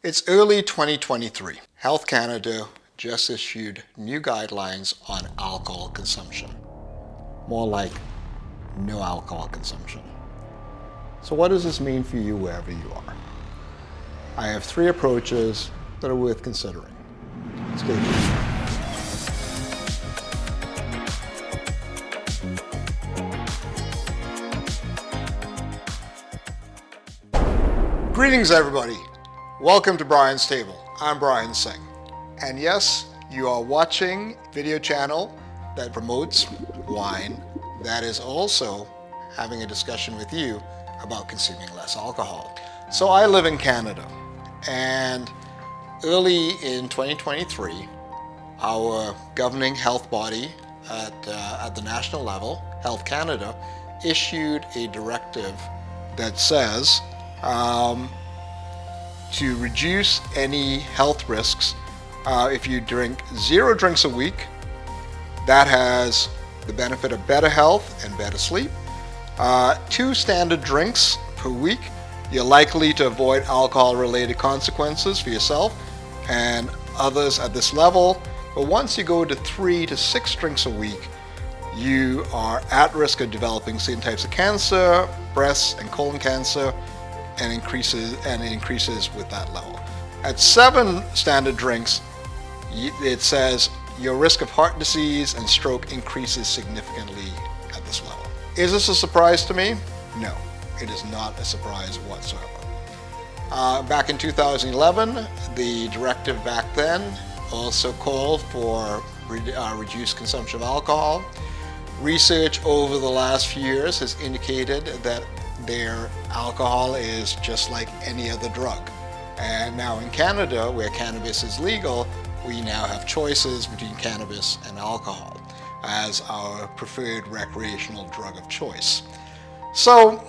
It's early 2023. Health Canada just issued new guidelines on alcohol consumption. More like no alcohol consumption. So what does this mean for you wherever you are? I have three approaches that are worth considering. Stay tuned. Greetings everybody. Welcome to Brian's Table. I'm Brian Singh. And yes, you are watching a video channel that promotes wine that is also having a discussion with you about consuming less alcohol. So I live in Canada, and early in 2023, our governing health body at the national level, Health Canada, issued a directive that says to reduce any health risks, if you drink 0 drinks a week, that has the benefit of better health and better sleep. 2 standard drinks per week, you're likely to avoid alcohol-related consequences for yourself and others at this level. But once you go to 3 to 6 drinks a week, you are at risk of developing certain types of cancer, breast and colon cancer, and it increases with that level. At 7 standard drinks, it says your risk of heart disease and stroke increases significantly at this level. Is this a surprise to me? No, it is not a surprise whatsoever. Back in 2011, the directive back then also called for reduced consumption of alcohol. Research over the last few years has indicated that their alcohol is just like any other drug. And now in Canada, where cannabis is legal, we now have choices between cannabis and alcohol as our preferred recreational drug of choice. So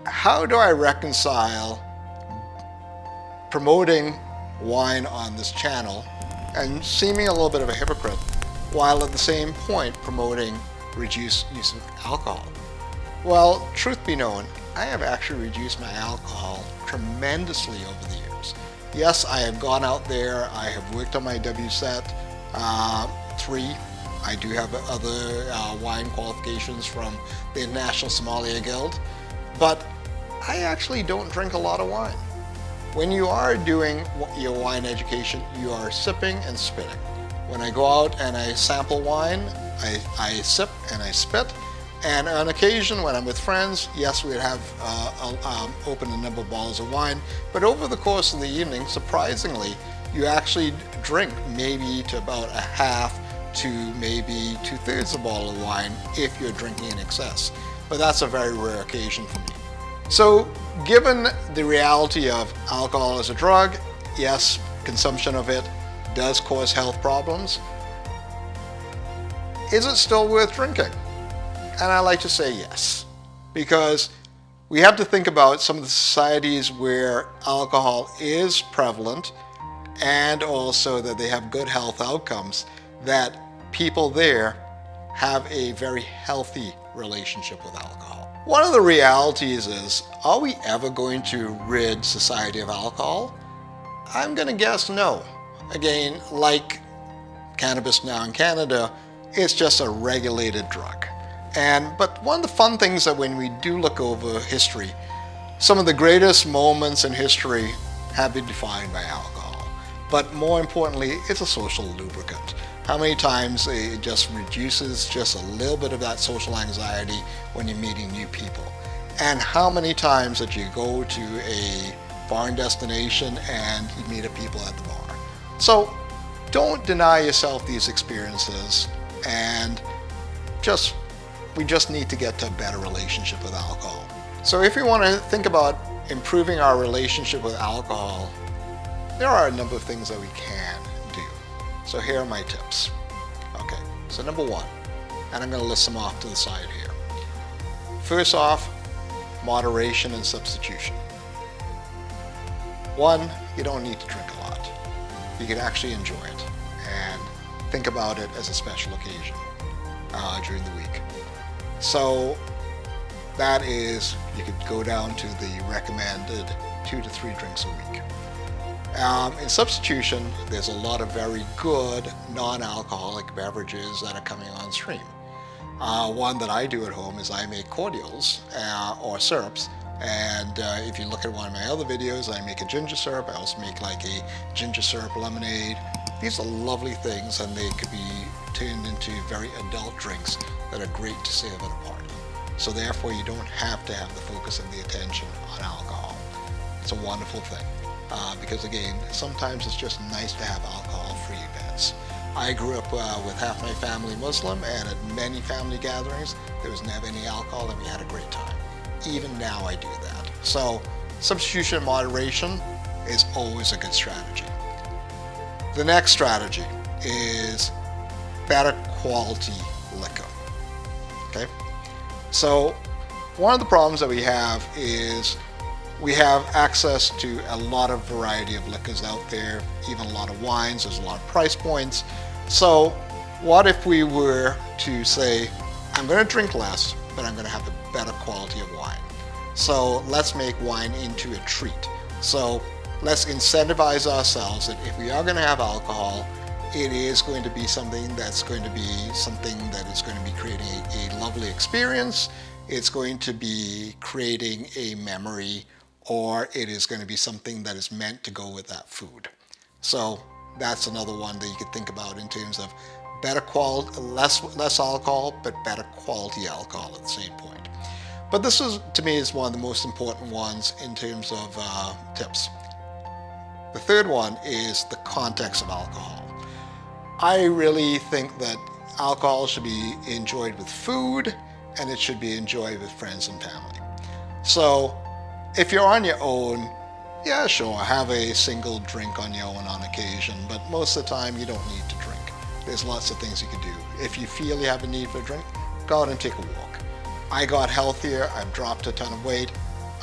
how do I reconcile promoting wine on this channel and seeming a little bit of a hypocrite, while at the same point promoting reduced use of alcohol? Well, truth be known, I have actually reduced my alcohol tremendously over the years. Yes, I have gone out there, I have worked on my WSET 3. I do have other wine qualifications from the International Sommelier Guild, but I actually don't drink a lot of wine. When you are doing your wine education, you are sipping and spitting. When I go out and I sample wine, I sip and I spit. And on occasion, when I'm with friends, yes, we'd have open a number of bottles of wine. But over the course of the evening, surprisingly, you actually drink maybe to about a half to maybe 2/3 a bottle of wine if you're drinking in excess. But that's a very rare occasion for me. So given the reality of alcohol as a drug, yes, consumption of it does cause health problems. Is it still worth drinking? And I like to say yes, because we have to think about some of the societies where alcohol is prevalent and also that they have good health outcomes, that people there have a very healthy relationship with alcohol. One of the realities is, are we ever going to rid society of alcohol? I'm going to guess no. Again, like cannabis now in Canada, it's just a regulated drug. But one of the fun things that when we do look over history, some of the greatest moments in history have been defined by alcohol. But more importantly, it's a social lubricant. How many times it just reduces just a little bit of that social anxiety when you're meeting new people? And how many times that you go to a foreign destination and you meet people at the bar? So don't deny yourself these experiences, and we just need to get to a better relationship with alcohol. So if we want to think about improving our relationship with alcohol, there are a number of things that we can do. So here are my tips. Okay, so number 1, and I'm going to list them off to the side here. First off, moderation and substitution. 1, you don't need to drink a lot. You can actually enjoy it and think about it as a special occasion during the week. So that is, you could go down to the recommended 2 to 3 drinks a week. In substitution, there's a lot of very good non-alcoholic beverages that are coming on stream. One that I do at home is I make cordials or syrups, and if you look at one of my other videos, I make a ginger syrup. I also make like a ginger syrup lemonade. These are lovely things, and they could be turned into very adult drinks that are great to serve at a party. So therefore, you don't have to have the focus and the attention on alcohol. It's a wonderful thing. Because again, sometimes it's just nice to have alcohol-free events. I grew up with half my family Muslim, and at many family gatherings, there was never any alcohol, and we had a great time. Even now I do that. So substitution and moderation is always a good strategy. The next strategy is better quality liquor. Okay? So one of the problems that we have is we have access to a lot of variety of liquors out there, even a lot of wines. There's a lot of price points. So what if we were to say, I'm going to drink less, but I'm going to have a better quality of wine. So let's make wine into a treat. So let's incentivize ourselves that if we are going to have alcohol, it is going to be something that is going to be creating a lovely experience. It's going to be creating a memory, or it is going to be something that is meant to go with that food. So that's another one that you could think about in terms of better quality, less alcohol, but better quality alcohol at the same point. But this is, to me, is one of the most important ones in terms of tips. The third one is the context of alcohol. I really think that alcohol should be enjoyed with food, and it should be enjoyed with friends and family. So if you're on your own, yeah, sure, have a single drink on your own on occasion, but most of the time you don't need to drink. There's lots of things you can do. If you feel you have a need for a drink, go out and take a walk. I got healthier, I've dropped a ton of weight.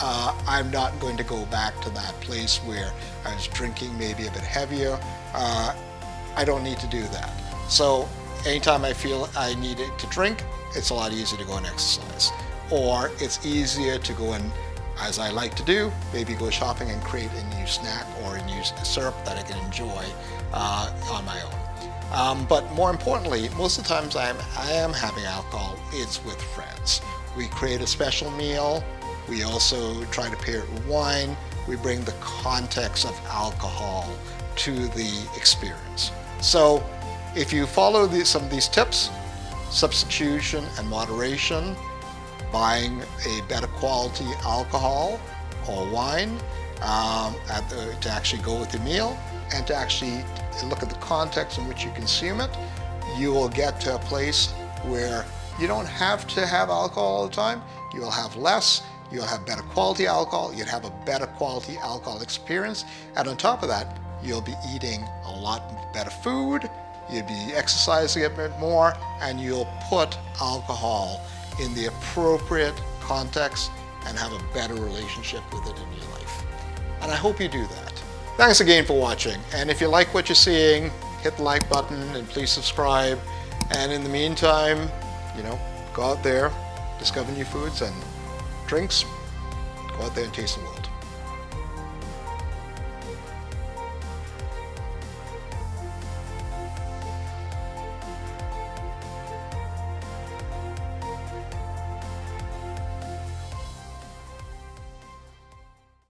I'm not going to go back to that place where I was drinking maybe a bit heavier. I don't need to do that. So anytime I feel I need it to drink, it's a lot easier to go and exercise. Or it's easier to go and, as I like to do, maybe go shopping and create a new snack or a new syrup that I can enjoy on my own. But more importantly, most of the times I am having alcohol, it's with friends. We create a special meal. We also try to pair it with wine. We bring the context of alcohol to the experience. So if you follow some of these tips, substitution and moderation, buying a better quality alcohol or wine to actually go with the meal, and to actually look at the context in which you consume it, you will get to a place where you don't have to have alcohol all the time. You will have less. You'll have better quality alcohol. You'll have a better quality alcohol experience. And on top of that, you'll be eating a lot better food. You'll be exercising a bit more, and you'll put alcohol in the appropriate context and have a better relationship with it in your life. And I hope you do that. Thanks again for watching. And if you like what you're seeing, hit the like button and please subscribe. And in the meantime, go out there, discover new foods and drinks. Go out there and taste the world.